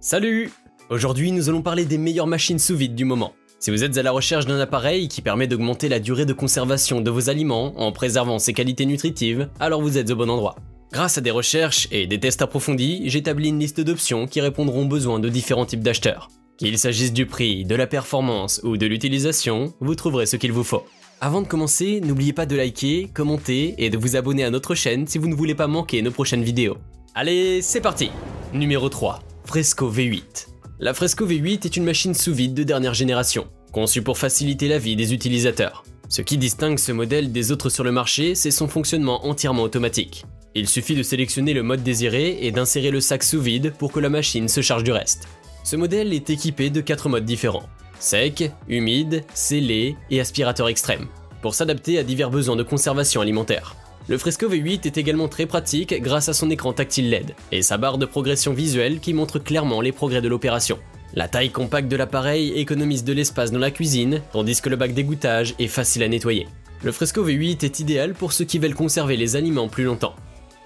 Salut! Aujourd'hui, nous allons parler des meilleures machines sous vide du moment. Si vous êtes à la recherche d'un appareil qui permet d'augmenter la durée de conservation de vos aliments en préservant ses qualités nutritives, alors vous êtes au bon endroit. Grâce à des recherches et des tests approfondis, j'établis une liste d'options qui répondront aux besoins de différents types d'acheteurs. Qu'il s'agisse du prix, de la performance ou de l'utilisation, vous trouverez ce qu'il vous faut. Avant de commencer, n'oubliez pas de liker, commenter et de vous abonner à notre chaîne si vous ne voulez pas manquer nos prochaines vidéos. Allez, c'est parti! Numéro 3. Fresco V8. La Fresco V8 est une machine sous vide de dernière génération, conçue pour faciliter la vie des utilisateurs. Ce qui distingue ce modèle des autres sur le marché, c'est son fonctionnement entièrement automatique. Il suffit de sélectionner le mode désiré et d'insérer le sac sous vide pour que la machine se charge du reste. Ce modèle est équipé de 4 modes différents: sec, humide, scellé et aspirateur extrême, pour s'adapter à divers besoins de conservation alimentaire. Le Fresco V8 est également très pratique grâce à son écran tactile LED et sa barre de progression visuelle qui montre clairement les progrès de l'opération. La taille compacte de l'appareil économise de l'espace dans la cuisine, tandis que le bac d'égouttage est facile à nettoyer. Le Fresco V8 est idéal pour ceux qui veulent conserver les aliments plus longtemps.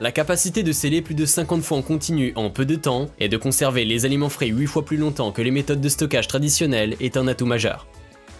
La capacité de sceller plus de 50 fois en continu en peu de temps et de conserver les aliments frais 8 fois plus longtemps que les méthodes de stockage traditionnelles est un atout majeur.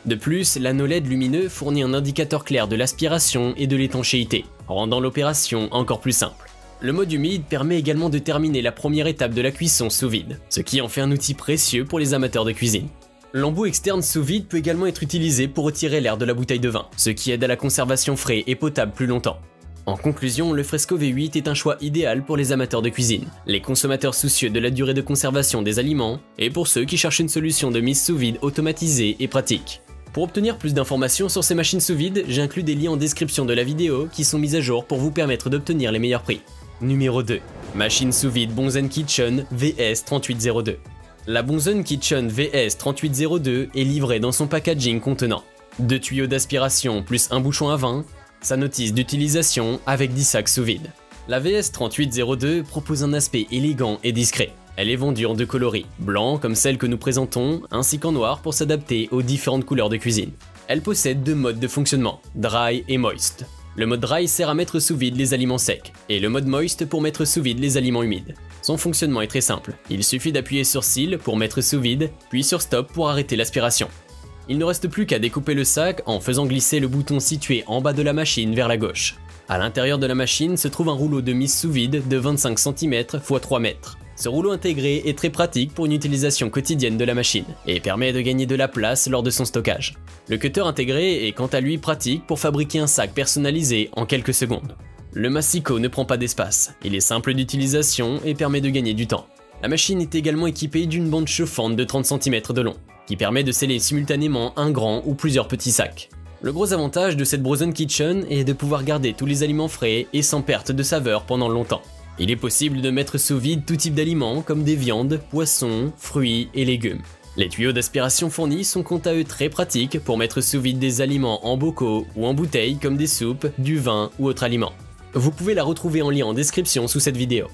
De plus, l'anneau LED lumineux fournit un indicateur clair de l'aspiration et de l'étanchéité, rendant l'opération encore plus simple. Le mode humide permet également de terminer la première étape de la cuisson sous vide, ce qui en fait un outil précieux pour les amateurs de cuisine. L'embout externe sous vide peut également être utilisé pour retirer l'air de la bouteille de vin, ce qui aide à la conservation frais et potable plus longtemps. En conclusion, le Fresco V8 est un choix idéal pour les amateurs de cuisine, les consommateurs soucieux de la durée de conservation des aliments, et pour ceux qui cherchent une solution de mise sous vide automatisée et pratique. Pour obtenir plus d'informations sur ces machines sous vide, j'inclus des liens en description de la vidéo qui sont mis à jour pour vous permettre d'obtenir les meilleurs prix. Numéro 2. Machine sous vide Bunsen Kitchen VS3802. La Bunsen Kitchen VS3802 est livrée dans son packaging contenant 2 tuyaux d'aspiration plus un bouchon à vin, sa notice d'utilisation avec 10 sacs sous vide. La VS3802 propose un aspect élégant et discret. Elle est vendue en 2 coloris, blanc comme celle que nous présentons, ainsi qu'en noir pour s'adapter aux différentes couleurs de cuisine. Elle possède 2 modes de fonctionnement, dry et moist. Le mode dry sert à mettre sous vide les aliments secs, et le mode moist pour mettre sous vide les aliments humides. Son fonctionnement est très simple, il suffit d'appuyer sur Seal pour mettre sous vide, puis sur Stop pour arrêter l'aspiration. Il ne reste plus qu'à découper le sac en faisant glisser le bouton situé en bas de la machine vers la gauche. À l'intérieur de la machine se trouve un rouleau de mise sous vide de 25 cm x 3 mètres. Ce rouleau intégré est très pratique pour une utilisation quotidienne de la machine et permet de gagner de la place lors de son stockage. Le cutter intégré est quant à lui pratique pour fabriquer un sac personnalisé en quelques secondes. Le massicot ne prend pas d'espace, il est simple d'utilisation et permet de gagner du temps. La machine est également équipée d'une bande chauffante de 30 cm de long, qui permet de sceller simultanément un grand ou plusieurs petits sacs. Le gros avantage de cette Bunsen Kitchen est de pouvoir garder tous les aliments frais et sans perte de saveur pendant longtemps. Il est possible de mettre sous vide tout type d'aliments comme des viandes, poissons, fruits et légumes. Les tuyaux d'aspiration fournis sont quant à eux très pratiques pour mettre sous vide des aliments en bocaux ou en bouteilles comme des soupes, du vin ou autres aliments. Vous pouvez la retrouver en lien en description sous cette vidéo.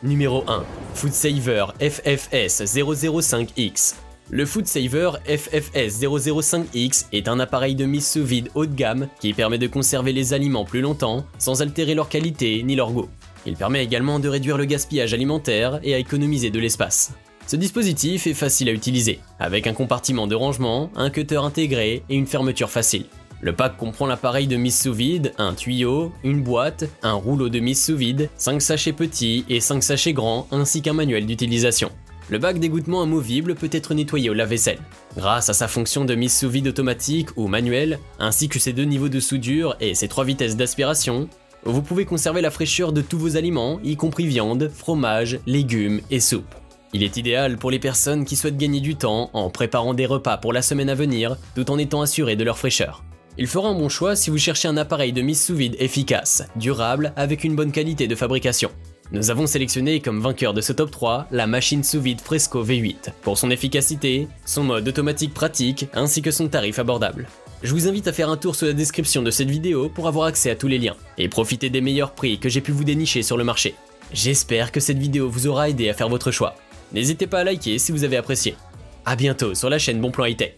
Numéro 1. FoodSaver FFS 005X. Le FoodSaver FFS 005X est un appareil de mise sous vide haut de gamme qui permet de conserver les aliments plus longtemps sans altérer leur qualité ni leur goût. Il permet également de réduire le gaspillage alimentaire et à économiser de l'espace. Ce dispositif est facile à utiliser, avec un compartiment de rangement, un cutter intégré et une fermeture facile. Le pack comprend l'appareil de mise sous vide, un tuyau, une boîte, un rouleau de mise sous vide, 5 sachets petits et 5 sachets grands ainsi qu'un manuel d'utilisation. Le bac d'égouttement amovible peut être nettoyé au lave-vaisselle. Grâce à sa fonction de mise sous vide automatique ou manuelle, ainsi que ses 2 niveaux de soudure et ses 3 vitesses d'aspiration, vous pouvez conserver la fraîcheur de tous vos aliments, y compris viande, fromage, légumes et soupe. Il est idéal pour les personnes qui souhaitent gagner du temps en préparant des repas pour la semaine à venir, tout en étant assurés de leur fraîcheur. Il fera un bon choix si vous cherchez un appareil de mise sous vide efficace, durable, avec une bonne qualité de fabrication. Nous avons sélectionné comme vainqueur de ce top 3 la machine sous vide Fresco V8, pour son efficacité, son mode automatique pratique, ainsi que son tarif abordable. Je vous invite à faire un tour sur la description de cette vidéo pour avoir accès à tous les liens, et profiter des meilleurs prix que j'ai pu vous dénicher sur le marché. J'espère que cette vidéo vous aura aidé à faire votre choix. N'hésitez pas à liker si vous avez apprécié. A bientôt sur la chaîne Bonplan High Tech.